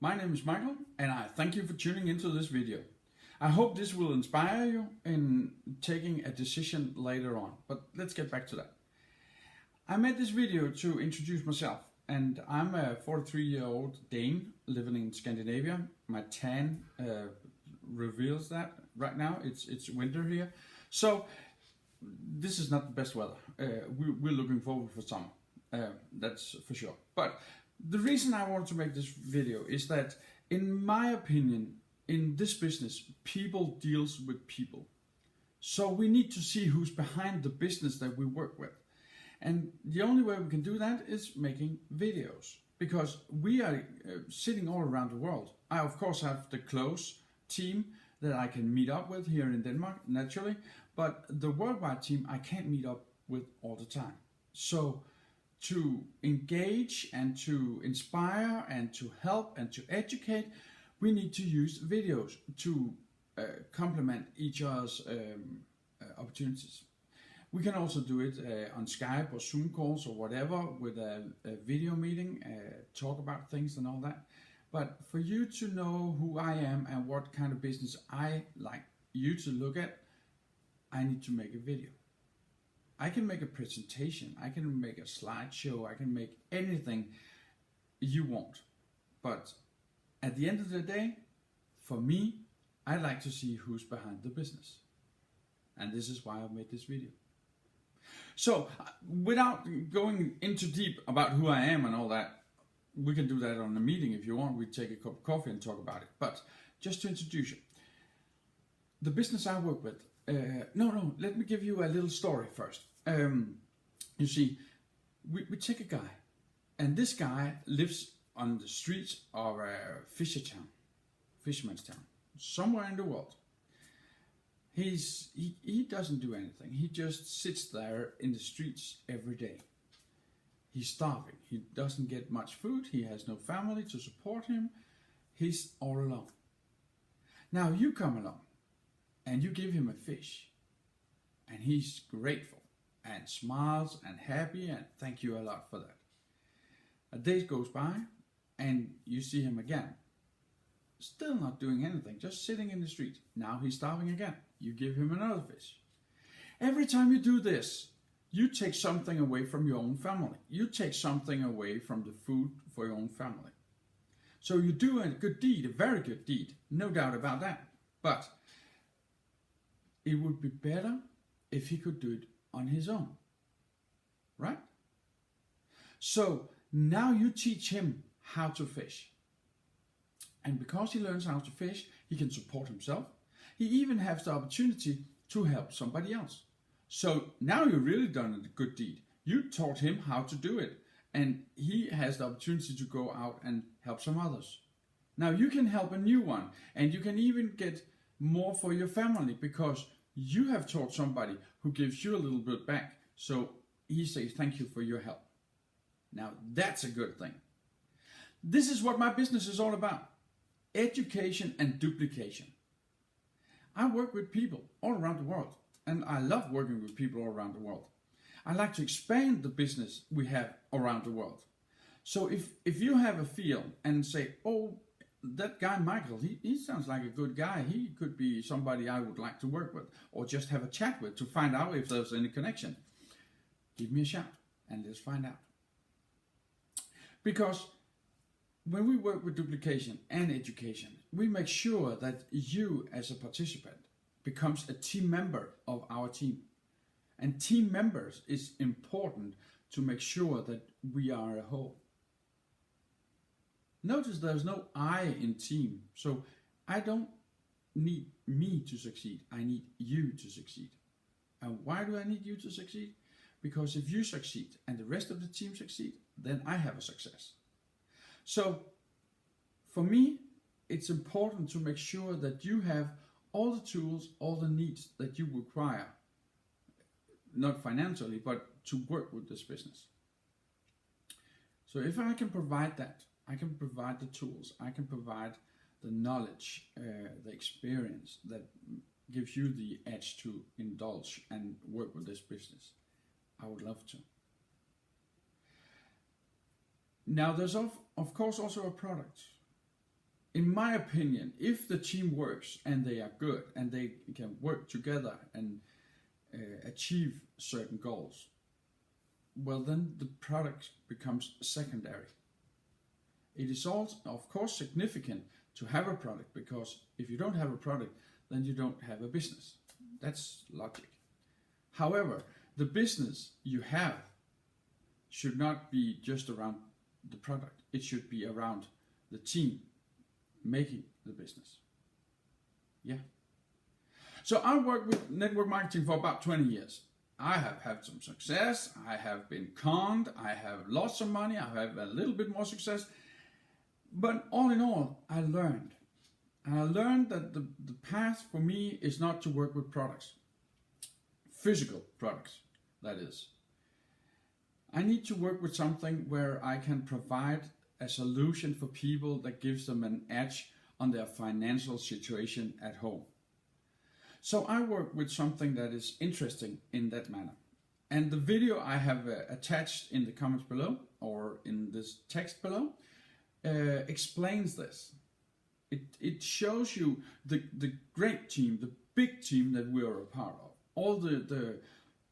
My name is Michael and I thank you for tuning into this video. I hope this will inspire you in taking a decision later on, but let's get back to that. I made this video to introduce myself, and I'm a 43-year-old Dane living in Scandinavia. My tan reveals that right now. It's winter here, so this is not the best weather. We're looking forward for summer, that's for sure. But the reason I want to make this video is that, in my opinion, in this business, people deals with people. So we need to see who's behind the business that we work with. And the only way we can do that is making videos, because we are sitting all around the world. I of course have the close team that I can meet up with here in Denmark, naturally, but the worldwide team I can't meet up with all the time. So to engage and to inspire and to help and to educate, we need to use videos to complement each other's opportunities. We can also do it on Skype or Zoom calls or whatever, with a video meeting, talk about things and all that. But for you to know who I am and what kind of business I like you to look at, I need to make a video. I can make a presentation, I can make a slideshow, I can make anything you want. But at the end of the day, for me, I like to see who's behind the business. And this is why I made this video. So, without going into deep about who I am and all that, we can do that on a meeting if you want. We take a cup of coffee and talk about it. But just to introduce you, the business I work with, let me give you a little story first. You see, we take a guy, and this guy lives on the streets of a fisherman's town, somewhere in the world. He doesn't do anything. He just sits there in the streets every day. He's starving. He doesn't get much food. He has no family to support him. He's all alone. Now you come along and you give him a fish, and he's grateful and smiles and happy and thank you a lot for that. A day goes by and you see him again. Still not doing anything, just sitting in the street. Now he's starving again. You give him another fish. Every time you do this, you take something away from your own family. You take something away from the food for your own family. So you do a good deed, a very good deed, no doubt about that. But it would be better if he could do it on his own, right? So now you teach him how to fish. And because he learns how to fish, he can support himself. He even has the opportunity to help somebody else. So now you've really done a good deed. You taught him how to do it, and he has the opportunity to go out and help some others. Now you can help a new one, and you can even get more for your family, because you have taught somebody who gives you a little bit back. So he says thank you for your help. Now that's a good thing. This is what my business is all about. Education and duplication. I work with people all around the world, and I love working with people all around the world. I like to expand the business we have around the world. So if you have a field and say, oh, that guy Michael, he sounds like a good guy, he could be somebody I would like to work with, or just have a chat with to find out if there's any connection, give me a shout and let's find out. Because when we work with duplication and education, we make sure that you as a participant becomes a team member of our team. And team members is important to make sure that we are a whole. Notice there's no I in team. So I don't need me to succeed. I need you to succeed. And why do I need you to succeed? Because if you succeed and the rest of the team succeed, then I have a success. So for me, it's important to make sure that you have all the tools, all the needs that you require, not financially, but to work with this business. So if I can provide that, I can provide the tools, I can provide the knowledge, the experience that gives you the edge to indulge and work with this business, I would love to. Now there's of course also a product. in my opinion, if the team works and they are good and they can work together and achieve certain goals, well, then the product becomes secondary. It is also, of course, significant to have a product, because if you don't have a product, then you don't have a business. That's logic. However, the business you have should not be just around the product. It should be around the team making the business. Yeah. So I worked with network marketing for about 20 years. I have had some success. I have been conned. I have lost some money. I have a little bit more success. But all in all, I learned. And I learned that the path for me is not to work with products. Physical products, that is. I need to work with something where I can provide a solution for people that gives them an edge on their financial situation at home. So I work with something that is interesting in that manner. And the video I have attached in the comments below, or in this text below, explains this. It shows you the great team, the big team that we are a part of. All the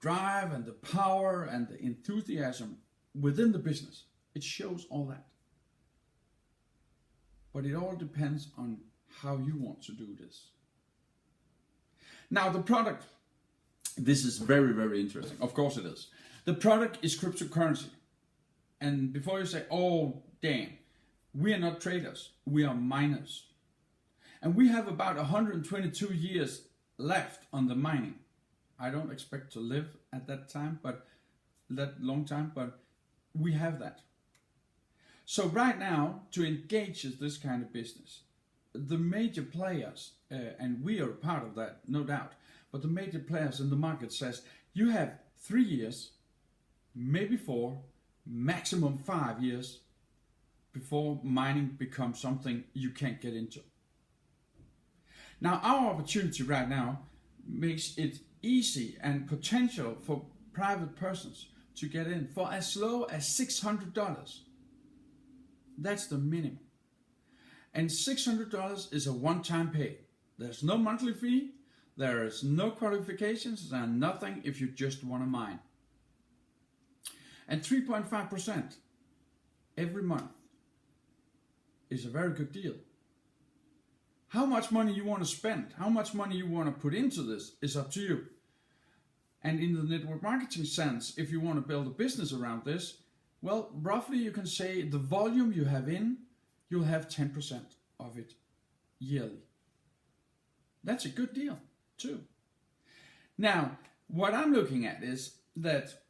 drive and the power and the enthusiasm within the business. It shows all that. But it all depends on how you want to do this. Now the product, this is very, very interesting. Of course it is. The product is cryptocurrency. And before you say, oh damn, we are not traders, we are miners. And we have about 122 years left on the mining. I don't expect to live at that time, but that long time, but we have that. So right now, to engage in this kind of business, the major players, and we are a part of that, no doubt, but the major players in the market says, you have 3 years, maybe 4, maximum 5 years before mining becomes something you can't get into. Now our opportunity right now makes it easy and potential for private persons to get in for as low as $600. That's the minimum. And $600 is a one-time pay. There's no monthly fee, there is no qualifications, and nothing if you just want to mine. And 3.5% every month is a very good deal. How much money you want to spend, how much money you want to put into this is up to you. And in the network marketing sense, if you want to build a business around this, well, roughly you can say the volume you have in, you'll have 10% of it yearly. That's a good deal too. Now, what I'm looking at is that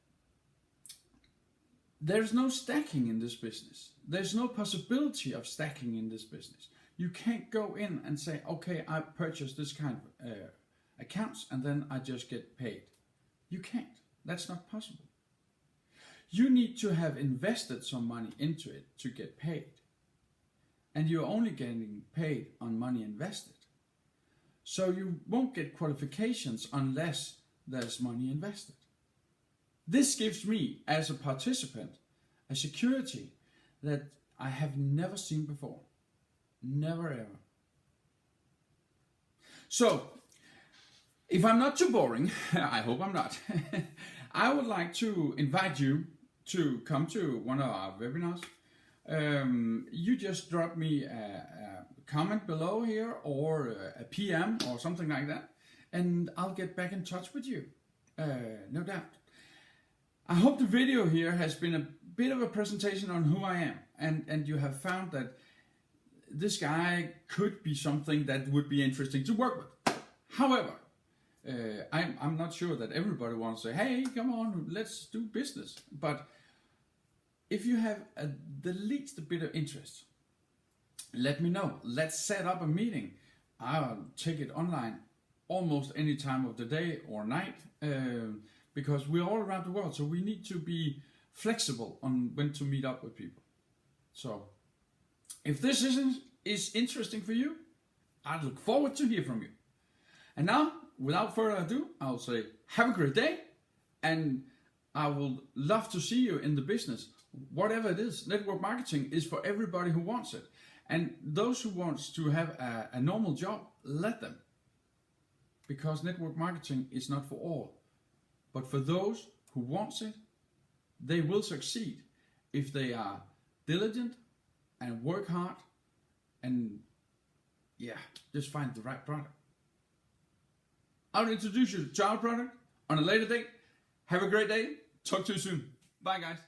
there's no stacking in this business. There's no possibility of stacking in this business. You can't go in and say, okay, I purchased this kind of accounts and then I just get paid. You can't. That's not possible. You need to have invested some money into it to get paid. And you're only getting paid on money invested. So you won't get qualifications unless there's money invested. This gives me, as a participant, a security that I have never seen before. Never ever. So, if I'm not too boring, I hope I'm not, I would like to invite you to come to one of our webinars. You just drop me a comment below here, or a PM or something like that, and I'll get back in touch with you, no doubt. I hope the video here has been a bit of a presentation on who I am, and you have found that this guy could be something that would be interesting to work with. However, I'm not sure that everybody wants to say, hey, come on, let's do business. But if you have the least bit of interest, let me know. Let's set up a meeting. I'll take it online almost any time of the day or night, because we're all around the world, so we need to be flexible on when to meet up with people. So if this is interesting for you, I look forward to hear from you. And now, without further ado, I'll say have a great day, and I would love to see you in the business. Whatever it is, network marketing is for everybody who wants it. And those who wants to have a normal job, let them. Because network marketing is not for all. But for those who wants it, they will succeed if they are diligent and work hard and just find the right product. I'll introduce you to our product on a later date. Have a great day. Talk to you soon. Bye guys.